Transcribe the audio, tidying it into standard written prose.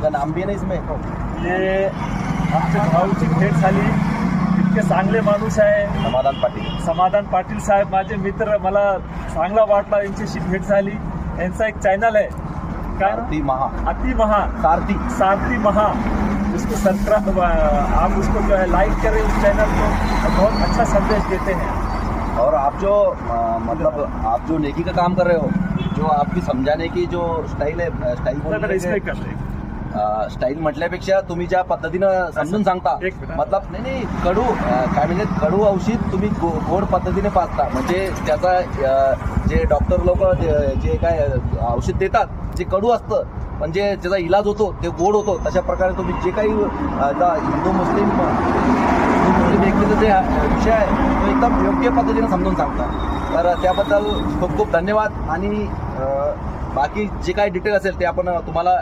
इनका नाम भी है ना इसमें. ते आमच्या भाऊची भेट झाली. इतके चांगले माणूस आहे समाधान पाटील. समाधान पाटील साहेब माझे मित्र. मला चांगला वाटला यांच्याशी भेट झाली. यांचा एक चॅनल आहे काय नाव? सारथी महा. अति महा सारथी महा. उसको सब्सक्राइब आप उसको जो है लाइक करें उस चैनल को. बहुत अच्छा संदेश देते हैं. और आप जो मतलब आप जो नेकी का काम कर रहे हो, जो आपकी समजाने की जो स्टाईल आहे, स्टाईल म्हटल्यापेक्षा तुम्ही ज्या पद्धतीनं समजून सांगता, एक मिनिट. मतलब नाही कडू काय म्हणजे कडू औषध तुम्ही गोड पद्धतीने पाजता. म्हणजे त्याचा जे डॉक्टर लोक जे काय औषध देतात जे कडू असतं पण जे त्याचा इलाज होतो ते गोड होतो. तशा प्रकारे तुम्ही जे काही हिंदू मुस्लिम व्यक्तीचा जे विषय आहे तो एकदम योग्य पद्धतीने समजून सांगता. तर त्याबद्दल खूप खूप धन्यवाद. आणि बाकी जे काही डिटेल असेल ते आपण तुम्हाला